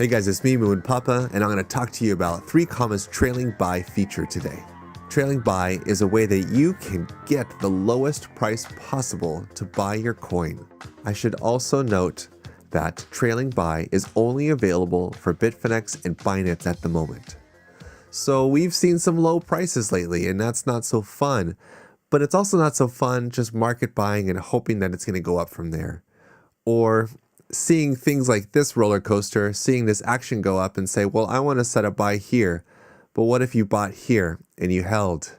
Hey guys, it's me, Moon Papa, and I'm going to talk to you about 3Comma's trailing buy feature today. Trailing buy is a way that you can get the lowest price possible to buy your coin. I should also note that trailing buy is only available for Bitfinex and Binance at the moment. So we've seen some low prices lately, and that's not so fun. But it's also not so fun just market buying and hoping that it's going to go up from there. Or seeing things like this roller coaster, seeing this action go up and say, well, I want to set a buy here. But what if you bought here and you held?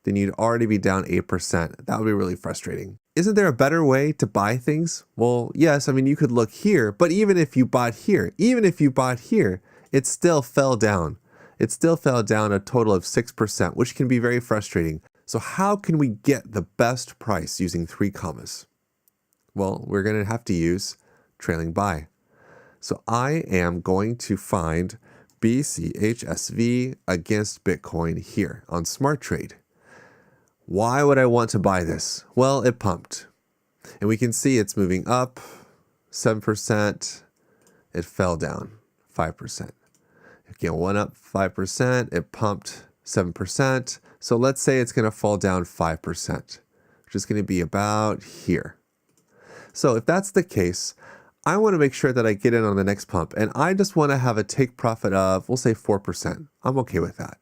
Then you'd already be down 8%. That would be really frustrating. Isn't there a better way to buy things? Well, yes, I mean, you could look here, but even if you bought here, it still fell down. It still fell down a total of 6%, which can be very frustrating. So how can we get the best price using 3Commas? Well, we're going to have to use trailing buy. So I am going to find BCHSV against Bitcoin here on Smart Trade. Why would I want to buy this? Well, it pumped. And we can see it's moving up 7%. It fell down 5%. Again, went up 5%. It pumped 7%. So let's say it's going to fall down 5%, which is going to be about here. So if that's the case, I want to make sure that I get in on the next pump, and I just want to have a take profit of, we'll say 4%. I'm okay with that.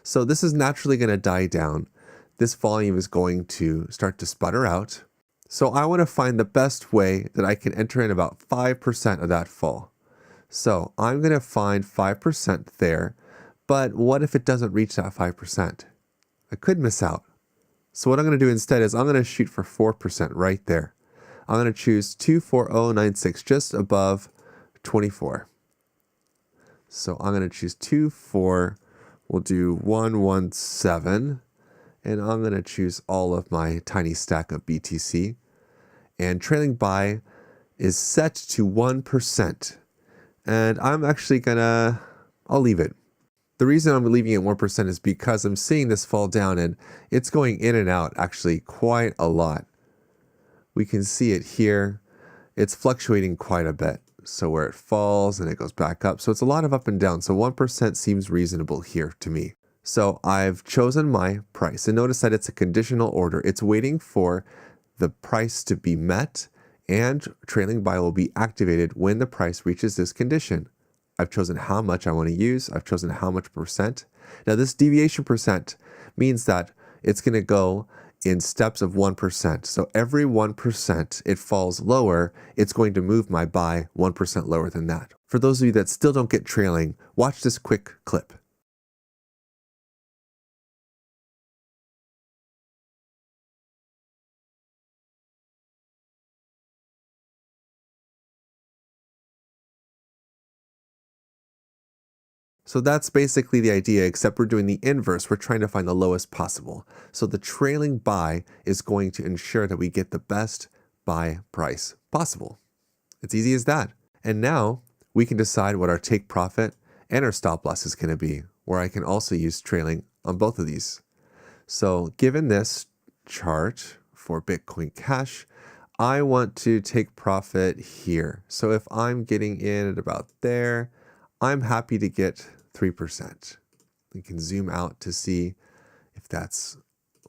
So this is naturally going to die down. This volume is going to start to sputter out. So I want to find the best way that I can enter in about 5% of that fall. So I'm going to find 5% there, but what if it doesn't reach that 5%? I could miss out. So what I'm going to do instead is I'm going to shoot for 4% right there. I'm going to choose 24096, just above 24. So I'm going to choose 24. We'll do 117. And I'm going to choose all of my tiny stack of BTC. And trailing buy is set to 1%. And I'm actually I'll leave it. The reason I'm leaving it 1% is because I'm seeing this fall down and it's going in and out actually quite a lot. We can see it here. It's fluctuating quite a bit. So where it falls and it goes back up. So it's a lot of up and down. So 1% seems reasonable here to me. So I've chosen my price, and notice that it's a conditional order. It's waiting for the price to be met, and trailing buy will be activated when the price reaches this condition. I've chosen how much I want to use. I've chosen how much percent. Now this deviation percent means that it's going to go in steps of 1%. So every 1% it falls lower, it's going to move my buy 1% lower than that. For those of you that still don't get trailing, watch this quick clip. So that's basically the idea, except we're doing the inverse. We're trying to find the lowest possible. So the trailing buy is going to ensure that we get the best buy price possible. It's easy as that. And now we can decide what our take profit and our stop loss is going to be, where I can also use trailing on both of these. So given this chart for Bitcoin Cash, I want to take profit here. So if I'm getting in at about there, I'm happy to get 3%. We can zoom out to see if that's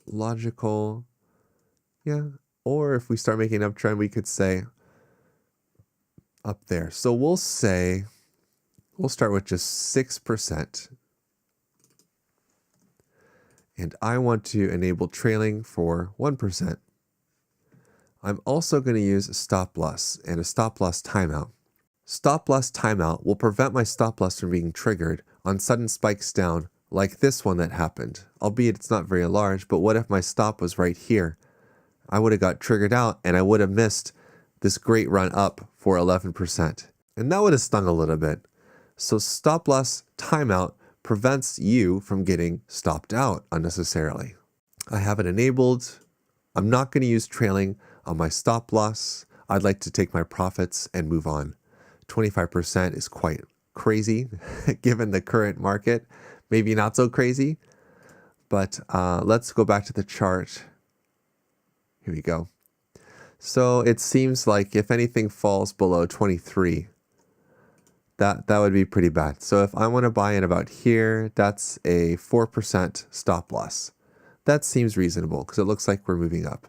logical. Yeah. Or if we start making an uptrend, we could say up there. So we'll start with just 6%. And I want to enable trailing for 1%. I'm also going to use a stop loss and a stop loss timeout. Stop loss timeout will prevent my stop loss from being triggered on sudden spikes down like this one that happened, albeit it's not very large, but what if my stop was right here? I would have got triggered out and I would have missed this great run up for 11%. And that would have stung a little bit. So stop loss timeout prevents you from getting stopped out unnecessarily. I have it enabled. I'm not going to use trailing on my stop loss. I'd like to take my profits and move on. 25% is quite crazy given the current market. Maybe not so crazy, but let's go back to the chart. Here we go. So it seems like if anything falls below 23, that would be pretty bad. So if I want to buy in about here, that's a 4% stop loss. That seems reasonable because it looks like we're moving up.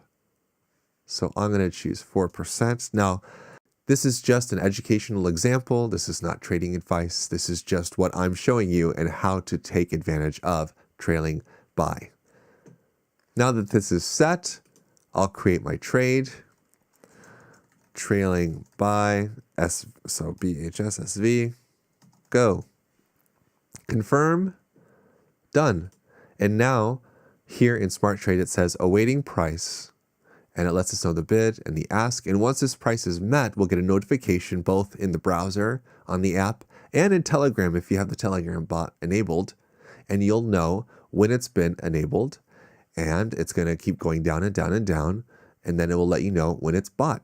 So I'm going to choose 4%. Now, this is just an educational example. This is not trading advice. This is just what I'm showing you and how to take advantage of trailing buy. Now that this is set, I'll create my trade. Trailing buy, so BHSSV, go. Confirm, done. And now here in Smart Trade, it says awaiting price, and it lets us know the bid and the ask. And once this price is met, we'll get a notification both in the browser, on the app, and in Telegram if you have the Telegram bot enabled. And you'll know when it's been enabled, and it's going to keep going down and down and down, and then it will let you know when it's bought.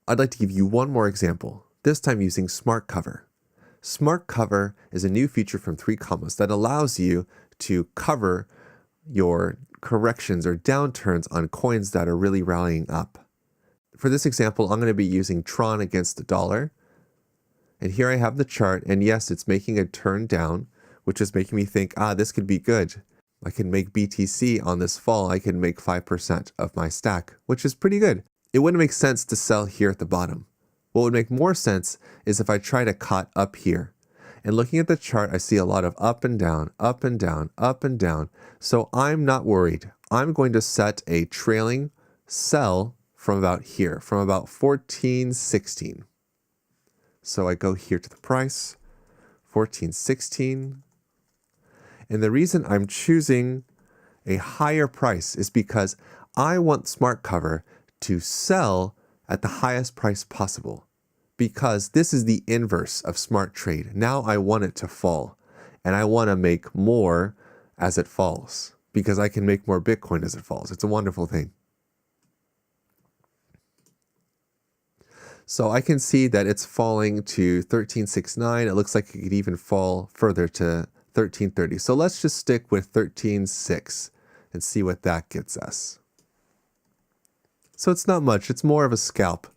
I'd like to give you one more example, this time using Smart Cover. Smart Cover is a new feature from 3Commas that allows you to cover your corrections or downturns on coins that are really rallying up. For this example, I'm going to be using Tron against the dollar. And here I have the chart, and yes, it's making a turn down, which is making me think, this could be good. I can make BTC on this fall. I can make 5% of my stack, which is pretty good. It wouldn't make sense to sell here at the bottom. What would make more sense is if I try to cut up here. And looking at the chart, I see a lot of up and down, up and down, up and down. So I'm not worried. I'm going to set a trailing sell from about here, from about 14.16. So I go here to the price, 14.16. And the reason I'm choosing a higher price is because I want Smart Cover to sell at the highest price possible, because this is the inverse of Smart Trade. Now I want it to fall, and I want to make more as it falls, because I can make more Bitcoin as it falls. It's a wonderful thing. So I can see that it's falling to 13.69. It looks like it could even fall further to 13.30. So let's just stick with 13.6 and see what that gets us. So it's not much. It's more of a scalp.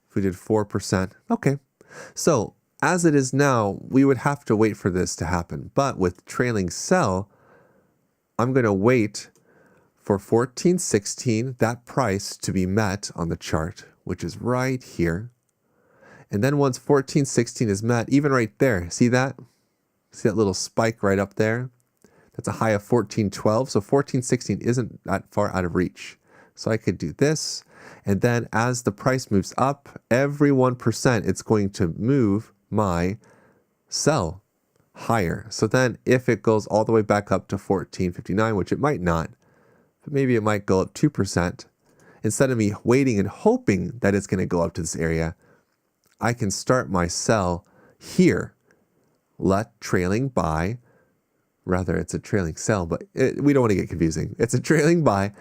If we did 4%, okay. So as it is now, we would have to wait for this to happen. But with trailing sell, I'm going to wait for 14.16, that price to be met on the chart, which is right here. And then once 14.16 is met, even right there, see that? See that little spike right up there? That's a high of 14.12, so 14.16 isn't that far out of reach. So I could do this, and then as the price moves up, every 1%, it's going to move my sell higher. So then if it goes all the way back up to 14.59, which it might not, but maybe it might go up 2%, instead of me waiting and hoping that it's going to go up to this area, I can start my sell here. Let trailing buy, rather it's a trailing sell, but we don't want to get confusing. It's a trailing buy.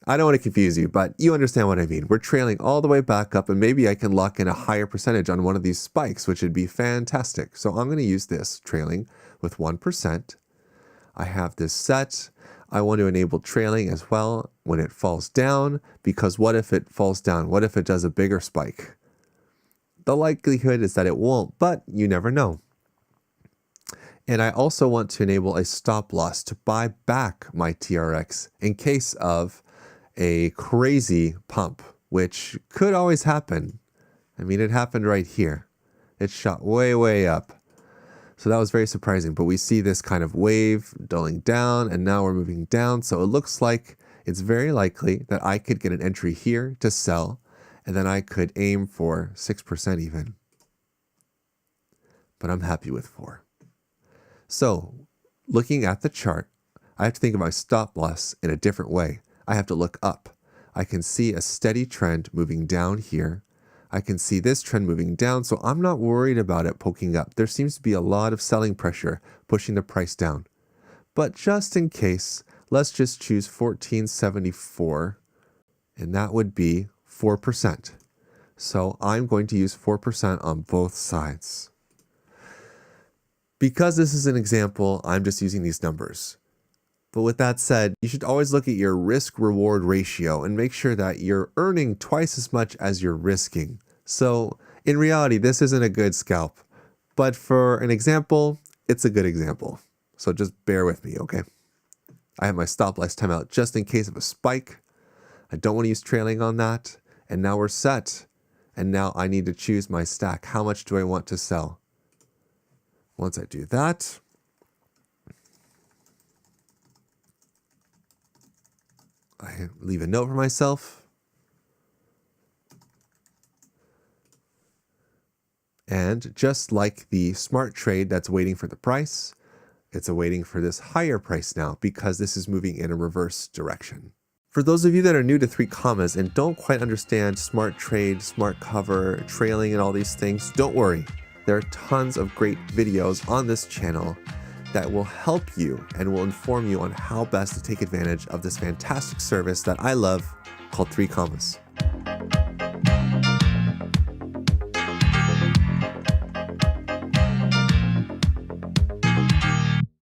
I don't want to confuse you, but you understand what I mean. We're trailing all the way back up, and maybe I can lock in a higher percentage on one of these spikes, which would be fantastic. So I'm going to use this trailing with 1%. I have this set. I want to enable trailing as well when it falls down, because what if it falls down? What if it does a bigger spike? The likelihood is that it won't, but you never know. And I also want to enable a stop loss to buy back my TRX in case of a crazy pump, which could always happen. I mean, it happened right here. It shot way, way up. So that was very surprising, but we see this kind of wave dulling down, and now we're moving down. So it looks like it's very likely that I could get an entry here to sell, and then I could aim for 6% even. But I'm happy with 4. So looking at the chart, I have to think of my stop loss in a different way. I have to look up. I can see a steady trend moving down here. I can see this trend moving down, so I'm not worried about it poking up. There seems to be a lot of selling pressure pushing the price down. But just in case, let's just choose 14.74, and that would be 4%. So I'm going to use 4% on both sides. Because this is an example, I'm just using these numbers. But with that said, you should always look at your risk-reward ratio and make sure that you're earning twice as much as you're risking. So In reality, this isn't a good scalp, but for an example, it's a good example. So just bear with me, okay? I have my stop loss timeout just in case of a spike. I don't want to use trailing on that. And now we're set. And now I need to choose my stack. How much do I want to sell? Once I do that, I leave a note for myself. And just like the smart trade that's waiting for the price, it's waiting for this higher price now because this is moving in a reverse direction. For those of you that are new to 3 commas and don't quite understand smart trade, smart cover, trailing and all these things, don't worry. There are tons of great videos on this channel that will help you and will inform you on how best to take advantage of this fantastic service that I love called 3 commas.